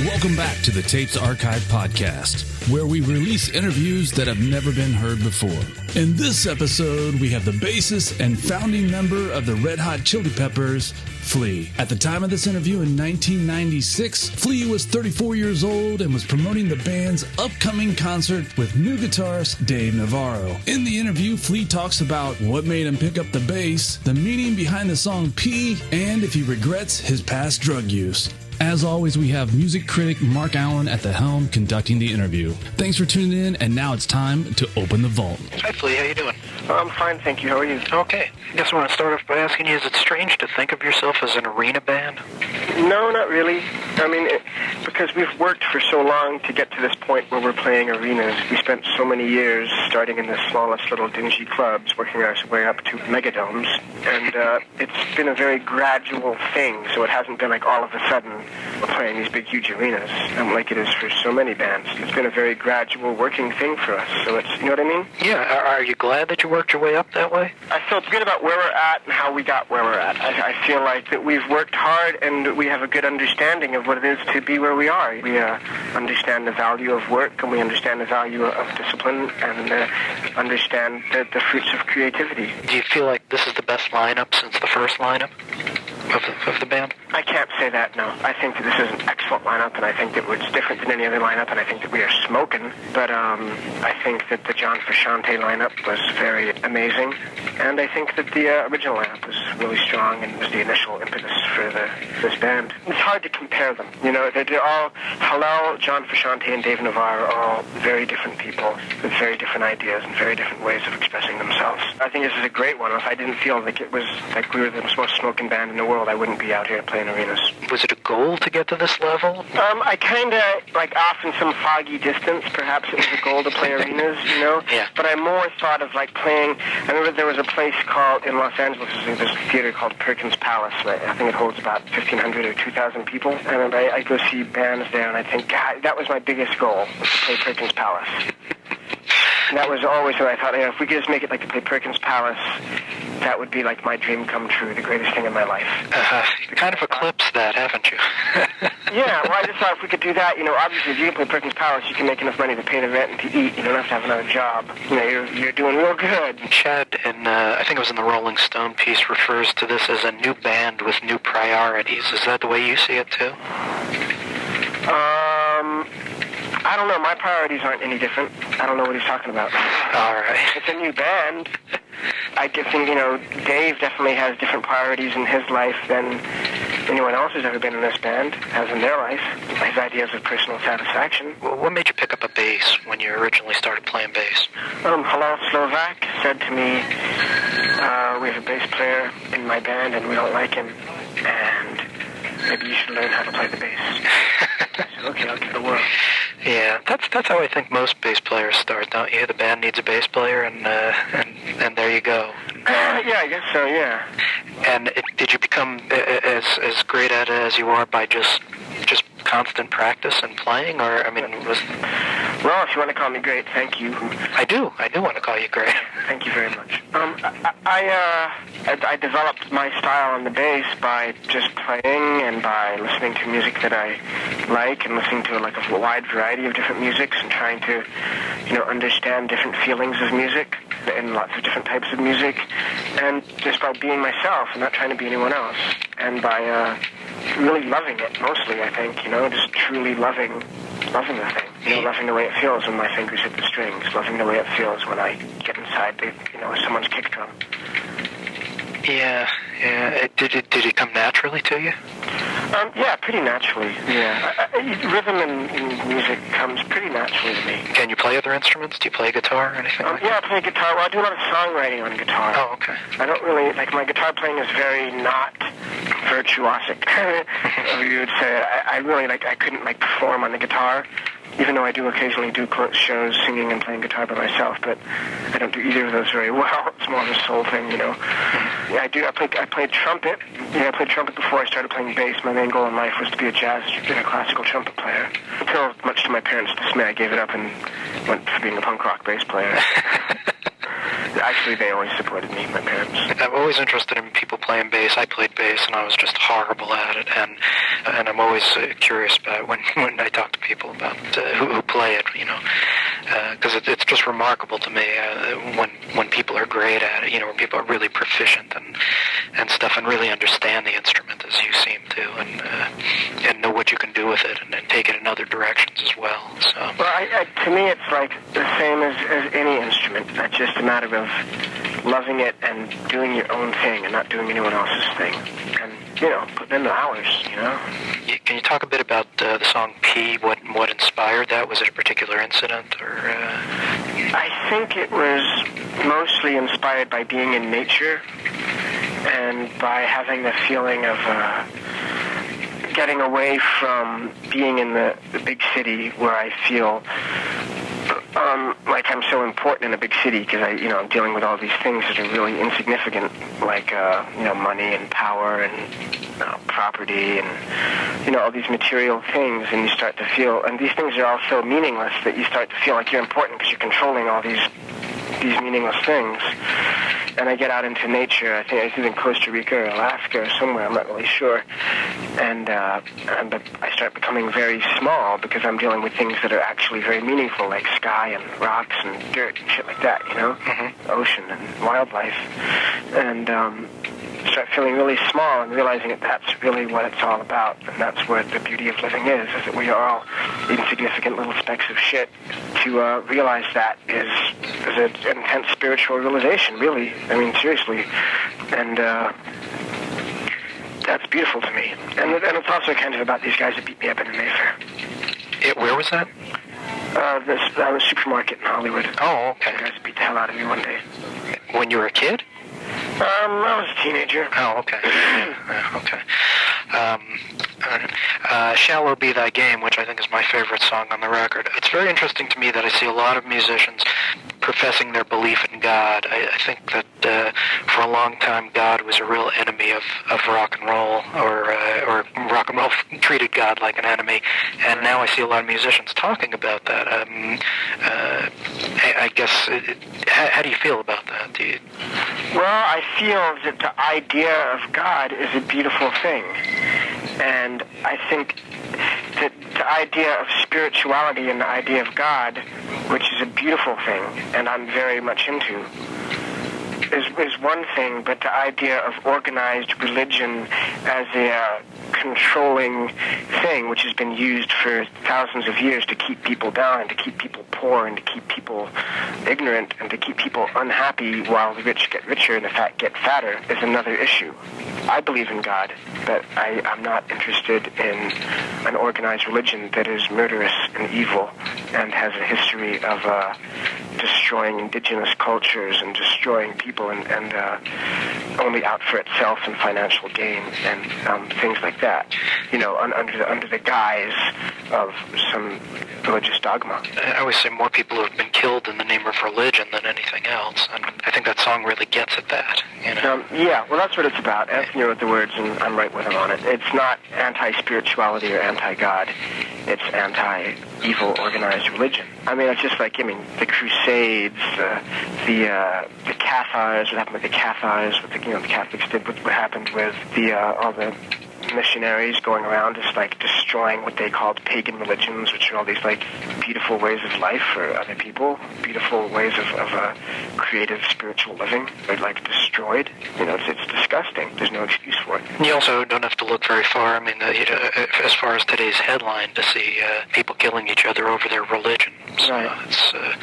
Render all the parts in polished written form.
Welcome back to the Tapes Archive podcast, where we release interviews that have never been heard before. In this episode, we have the bassist and founding member of the Red Hot Chilli Peppers, Flea. At the time of this interview in 1996, Flea was 34 years old and was promoting the band's upcoming concert with new guitarist Dave Navarro. In the interview, Flea talks about what made him pick up the bass, the meaning behind the song P, and if he regrets his past drug use. As always, we have music critic Mark Allen at the helm conducting the interview. Thanks for tuning in, and now it's time to open the vault. Hi, Flea. How you doing? I'm fine, thank you. How are you? Okay. I guess I want to start off by asking you, is it strange to think of yourself as an arena band? No, not really. I mean, because we've worked for so long to get to this point where we're playing arenas. We spent so many years starting in the smallest little dingy clubs, working our way up to megadomes, and it's been a very gradual thing, so it hasn't been like all of a sudden we're playing these big, huge arenas, like it is for so many bands. It's been a very gradual working thing for us, so it's, you know what I mean? Yeah. Are you glad that you worked your way up that way? I feel good about where we're at and how we got where we're at. I feel like that we've worked hard and we have a good understanding of what it is to be where we are. We understand the value of work, and we understand the value of discipline, and understand the fruits of creativity. Do you feel like this is the best lineup since the first lineup of the band? I can't say that, no. I think that this is an excellent lineup, and I think that it's different than any other lineup, and I think that we are smoking. But I think that the John Frusciante lineup was very amazing, and I think that the original lineup was really strong and was the initial impetus for this band. It's hard to compare them. You know, they're all, Hillel, John Frusciante, and Dave Navarro are all very different people with very different ideas and very different ways of expressing themselves. I think this is a great one. If I didn't feel like it was like we were the most smoking band in the world, I wouldn't be out here playing arenas. Was it a goal to get to this level? I kind of, like off in some foggy distance, perhaps it was a goal to play arenas, you know? Yeah. But I more thought of like playing, I remember there was a place called, in Los Angeles, there's a theater called Perkins Palace. I think it holds about 1,500 or 2,000 people. And I remember I go see bands there, and I think, God, that was my biggest goal, was to play Perkins Palace. And that was always what I thought, if we could just make it like to play Perkins Palace, that would be like my dream come true, the greatest thing in my life. You kind of eclipsed that, haven't you? Yeah, well, I just thought if we could do that, you know, obviously if you can play Perkins Palace, you can make enough money to pay the rent and to eat. You don't have to have another job. You know, you're doing real good. Chad, in, I think it was in the Rolling Stone piece, refers to this as a new band with new priorities. Is that the way you see it, too? I don't know. My priorities aren't any different. I don't know what he's talking about. All right. It's a new band. I think, you know, Dave definitely has different priorities in his life than anyone else who's ever been in this band has in their life. His ideas of personal satisfaction. Well, what made you pick up a bass when you originally started playing bass? Hillel Slovak said to me, we have a bass player in my band and we don't like him, and maybe you should learn how to play the bass. I said, okay, I'll give it a whirl. Yeah, that's how I think most bass players start, don't you? The band needs a bass player, and there you go. Yeah, I guess so, yeah. And did you become as great at it as you are by just constant practice and playing, or, I mean, was... Well, if you want to call me great, thank you. I do want to call you great. Thank you very much. I developed my style on the bass by just playing and by listening to music that I like and listening to like a wide variety of different musics and trying to, you know, understand different feelings of music and lots of different types of music, and just by being myself and not trying to be anyone else, and by really loving it mostly, I think, you know, just truly loving the thing. You know, loving the way it feels when my fingers hit the strings, loving the way it feels when I get inside someone's kick drum. Yeah. Did it come naturally to you? Yeah, pretty naturally. Yeah, rhythm in music comes pretty naturally to me. Can you play other instruments? Do you play guitar or anything like yeah, that? I play guitar. Well, I do a lot of songwriting on guitar. Oh, okay. I don't really, like, my guitar playing is very not virtuosic, you would say. I really, I couldn't, perform on the guitar, even though I do occasionally do shows singing and playing guitar by myself, but I don't do either of those very well. It's more of a soul thing, you know. Yeah, I played trumpet. Yeah, I played trumpet before I started playing bass. My main goal in life was to be a classical trumpet player. Until, much to my parents' dismay, I gave it up and went for being a punk rock bass player. Actually, they always supported me, my parents. I'm always interested in people playing bass. I played bass, and I was just horrible at it. And and I'm always curious about when I talk to people about who play it, because it's just remarkable to me when people are great at it, when people are really proficient and stuff, and really understand the instrument as you seem to, and know what you can do with it, and take it in other directions as well. So, well, to me, it's like the same as any instrument. It's just a matter of loving it and doing your own thing and not doing anyone else's thing. And, putting in the hours, Can you talk a bit about the song P? What inspired that? Was it a particular incident, or? I think it was mostly inspired by being in nature and by having the feeling of getting away from being in the big city where I feel like I'm so important in a big city because I'm dealing with all these things that are really insignificant, like money and power and property and all these material things, and you start to feel, and these things are all so meaningless that you start to feel like you're important because you're controlling all these meaningless things. And I get out into nature. I think I was in Costa Rica or Alaska or somewhere, I'm not really sure. And but I start becoming very small because I'm dealing with things that are actually very meaningful, like sky and rocks and dirt and shit like that, Mm-hmm. Ocean and wildlife. And start feeling really small and realizing that that's really what it's all about. And that's what the beauty of living is that we are all insignificant little specks of shit. To realize that is an intense spiritual realization, really. I mean, seriously. And that's beautiful to me. And it's also kind of about these guys that beat me up in the Mayfair. Where was that? The supermarket in Hollywood. Oh, okay. The guys beat the hell out of me one day. When you were a kid? I was a teenager. Oh, okay. Okay. Shallow Be Thy Game, which I think is my favorite song on the record. It's very interesting to me that I see a lot of musicians professing their belief in God. I think that for a long time God was a real enemy of rock and roll, or rock and roll treated God like an enemy, and now I see a lot of musicians talking about that. I guess, how do you feel about that? Well, I feel that the idea of God is a beautiful thing. And I think that the idea of spirituality and the idea of God, which is a beautiful thing, and I'm very much into, is one thing, but the idea of organized religion as a controlling thing, which has been used for thousands of years to keep people down and to keep people poor and to keep people ignorant and to keep people unhappy while the rich get richer and the fat get fatter, is another issue. I believe in God, but I'm not interested in an organized religion that is murderous and evil and has a history of destroying indigenous cultures and destroying people and only out for itself and financial gain and things like that, under the guise of some religious dogma. I always say more people have been killed in the name of religion than anything else, and I think that song really gets at that. Yeah, well, that's what it's about. Anthony wrote the words, and I'm right with him on it. It's not anti-spirituality or anti-God. It's anti-evil organized religion. I mean, it's just like, the Crusades, the Cathars, what happened with the Cathars, what the Catholics did, what happened with all the missionaries going around just destroying what they called pagan religions, which are all these beautiful ways of life for other people, beautiful ways of creative spiritual living. They're destroyed. It's disgusting. There's no excuse for it. You also don't have to look very far. I mean, as far as today's headline, to see people killing each other over their religion. So right.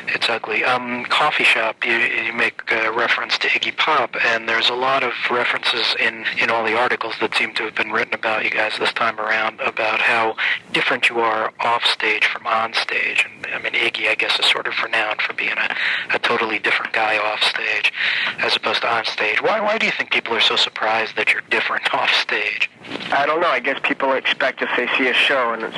It's ugly. Coffee Shop, you make reference to Iggy Pop, and there's a lot of references in all the articles that seem to have been written about you guys this time around about how different you are off stage from on stage. And I mean, Iggy, I guess, is sort of renowned for being a totally different guy off stage as opposed to on stage. Why do you think people are so surprised that you're different off stage? I don't know. I guess people expect if they see a show and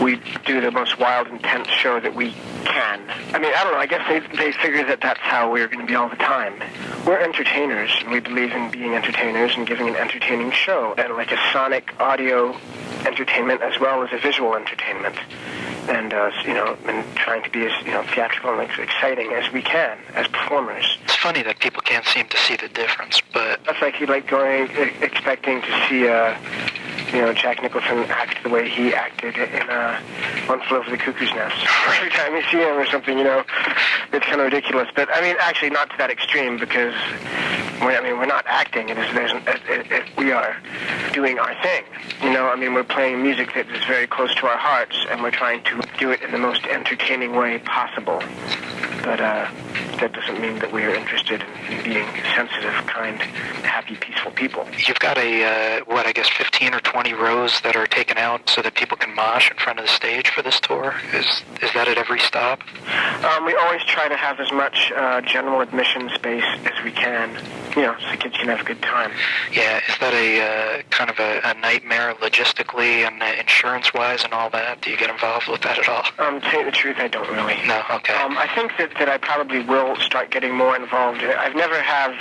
we do the most wild, intense show that we can. I mean, I don't know. I guess they figure that that's how we're going to be all the time. We're entertainers, and we believe in being entertainers and giving an entertaining show, and a sonic audio entertainment as well as a visual entertainment. And, and trying to be as, theatrical and exciting as we can as performers. It's funny that people can't seem to see the difference, but... That's like going, expecting to see Jack Nicholson act the way he acted in One Flew Over the Cuckoo's Nest. Every time you see him or something, it's kind of ridiculous. But, I mean, actually not to that extreme, because, we're not acting. We are doing our thing. We're playing music that is very close to our hearts, and we're trying to do it in the most entertaining way possible. But that doesn't mean that we are interested in being sensitive, kind, happy, peaceful people. You've got 15 or 20 rows that are taken out so that people can mosh in front of the stage for this tour? Is that at every stop? We always try to have as much general admission space as we can, so kids can have a good time. Yeah, is that a kind of a nightmare logistically and insurance-wise and all that? Do you get involved with that at all? To tell you the truth, I don't really. No, okay. I think that I probably will start getting more involved. I've never have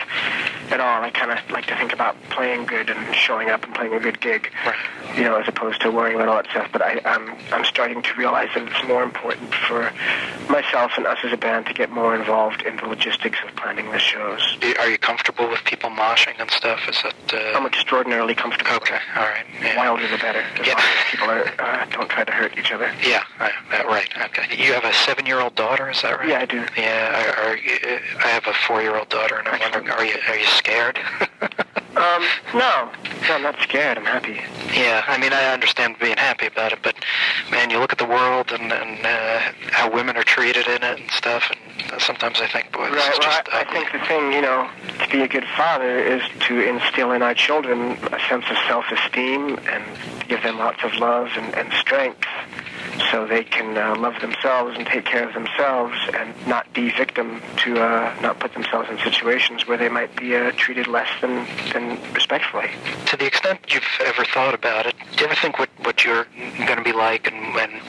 at all. I kind of like to think about playing good and showing up and playing a good gig, right. As opposed to worrying about all that stuff. But I'm starting to realize that it's more important for myself and us as a band to get more involved in the logistics of planning the shows. Are you comfortable with people moshing and stuff? Is that? I'm extraordinarily comfortable. Okay, all right. Yeah. Wilder the better. As long as people don't try to hurt each other. Yeah, right. Okay. You have a 7-year-old daughter, is that right? Yeah, I do. Yeah, I have a 4-year-old daughter, and I'm wondering, are you scared? No, I'm not scared. I'm happy. Yeah, I understand being happy about it, but man, you look at the world and how women are treated in it and stuff, and sometimes I think, boy, this is just I think the thing, to be a good father is to instill in our children a sense of self-esteem and to give them lots of love and strength, so they can love themselves and take care of themselves and not be victim to not put themselves in situations where they might be treated less than respectfully. To the extent you've ever thought about it, do you ever think what you're going to be like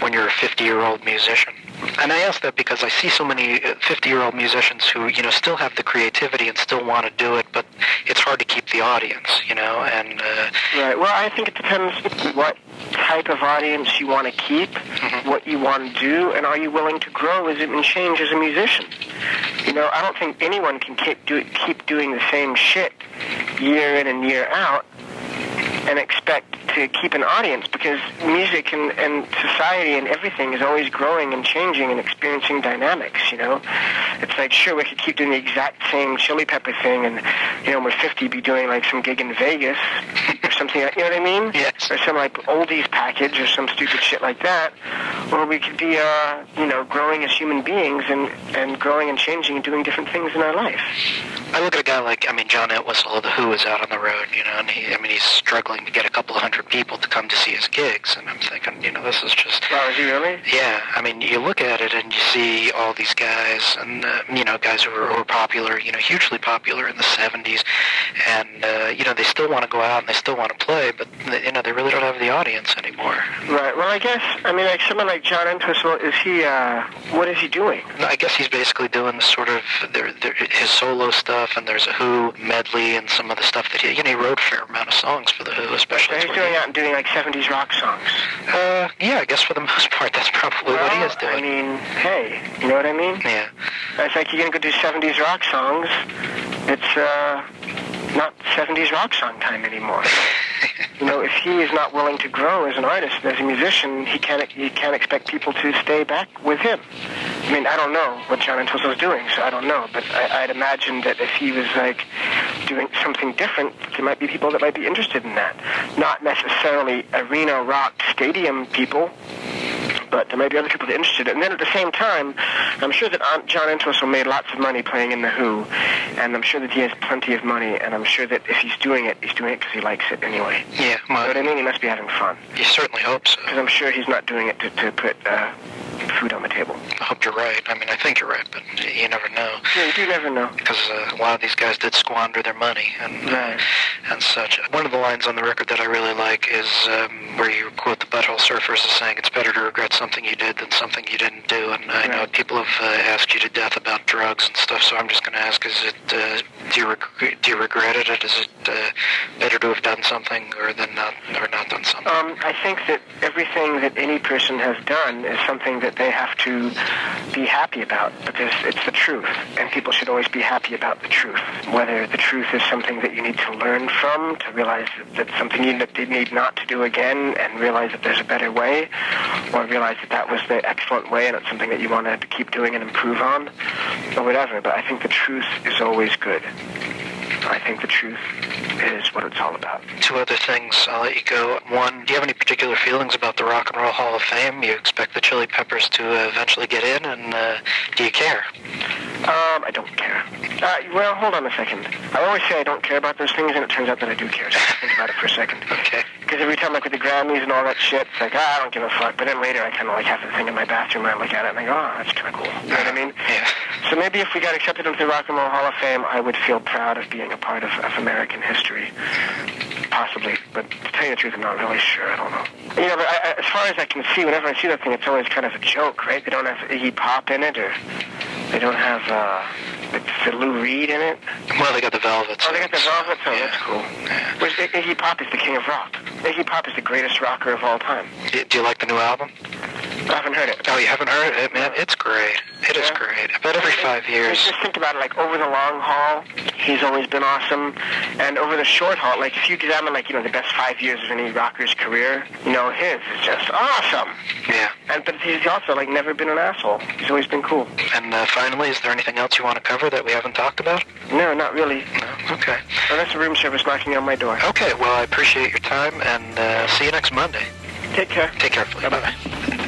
when you're a 50-year-old musician? And I ask that because I see so many 50-year-old musicians who, still have the creativity and still want to do it, but it's hard to keep the audience, and... Right. Well, I think it depends what type of audience you want to keep, what you want to do, and are you willing to grow and change as a musician? I don't think anyone can keep doing the same shit year in and year out and expect to keep an audience, because music and society and everything is always growing and changing and experiencing dynamics, It's like, sure, we could keep doing the exact same Chili Pepper thing and, when we're 50, be doing like some gig in Vegas or something, you know what I mean? Yes. Or some like oldies package or some stupid shit like that. Or we could be, growing as human beings and growing and changing and doing different things in our life. I look at a guy like, John Entwistle of The Who is out on the road, and he's struggling to get a couple of hundred people to come to see his gigs, and I'm thinking, this is just... Oh, is he really? Yeah, you look at it and you see all these guys, and, guys who were popular, hugely popular in the 70s, and, they still want to go out and they still want to play, but, they really don't have the audience anymore. Right, well, I guess, like someone like John Entwistle, what is he doing? I guess he's basically doing the sort of, his solo stuff, and there's a Who medley and some of the stuff that he wrote a fair amount of songs for the Who, especially. So he's going out and doing like 70s rock songs. Yeah, I guess for the most part that's probably what he is doing. Hey, you know what I mean? Yeah. It's like you're going to go do 70s rock songs. It's not 70s rock song time anymore. If he is not willing to grow as an artist and as a musician, he can't expect people to stay back with him. I don't know what John Entwistle is doing, so I don't know. But I'd imagine that if he was like doing something different, there might be people that might be interested in that. Not necessarily arena rock stadium people, but there might be other people that are interested. And then at the same time, I'm sure that John Entwistle made lots of money playing in The Who, and I'm sure that he has plenty of money, and I'm sure that if he's doing it because he likes it anyway. Yeah. Well, you know what I mean? He must be having fun. You certainly hope so. Because I'm sure he's not doing it to put food on the table. I hope you're right. I think you're right, but you never know. Yeah, you do never know. Because a lot of these guys did squander their money and such. One of the lines on the record that I really like is where you quote the Butthole Surfers as saying, "It's better to regret something you did than something you didn't do." And I know people have asked you to death about drugs and stuff, so I'm just going to ask, is it, do you regret it? Is it better to have done something or not done something? I think that everything that any person has done is something that they they have to be happy about, because it's the truth, and people should always be happy about the truth. Whether the truth is something that you need to learn from, to realize that something you need not to do again, and realize that there's a better way, or realize that was the excellent way and it's something that you want to keep doing and improve on, or whatever. But I think the truth is always good. I think the truth is what it's all about. Two other things, I'll let you go. One, do you have any particular feelings about the Rock and Roll Hall of Fame? You expect the Chili Peppers to eventually get in, and do you care? I don't care. Well, hold on a second. I always say I don't care about those things, and it turns out that I do care. So think about it for a second. Okay. Because every time, like with the Grammys and all that shit, it's like, I don't give a fuck. But then later I kind of like have the thing in my bathroom and I look at it and I go, oh, that's kind of cool. You know what I mean? Yeah. So maybe if we got accepted into the Rock and Roll Hall of Fame, I would feel proud of being a part of American history. Possibly. But to tell you the truth, I'm not really sure. I don't know. You know, but as far as I can see, whenever I see that thing, it's always kind of a joke, right? They don't have Iggy Pop in it, or they don't have Lou Reed in it. Well, they got the Velvets. Oh, they got the Velvets? Oh, yeah. That's cool. Yeah. Whereas Iggy Pop is the king of rock. Iggy Pop is the greatest rocker of all time. Do you like the new album? I haven't heard it. Oh, you haven't heard it? Man, it's great. It is great. About every 5 years. Just think about it, like, over the long haul, he's always been awesome. And over the short haul, like, if you examine, like, you know, the best 5 years of any rocker's career, you know, his is just awesome. Yeah. But he's also, like, never been an asshole. He's always been cool. And finally, is there anything else you want to cover that we haven't talked about? No, not really. No? Okay. Well, that's the room service knocking on my door. Okay, well, I appreciate your time, and see you next Monday. Take care. Take care, Flea. Bye-bye.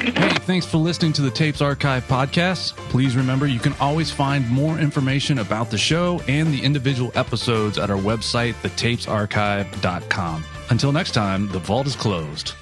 Hey, thanks for listening to the Tapes Archive podcast. Please remember you can always find more information about the show and the individual episodes at our website, thetapesarchive.com. Until next time, the vault is closed.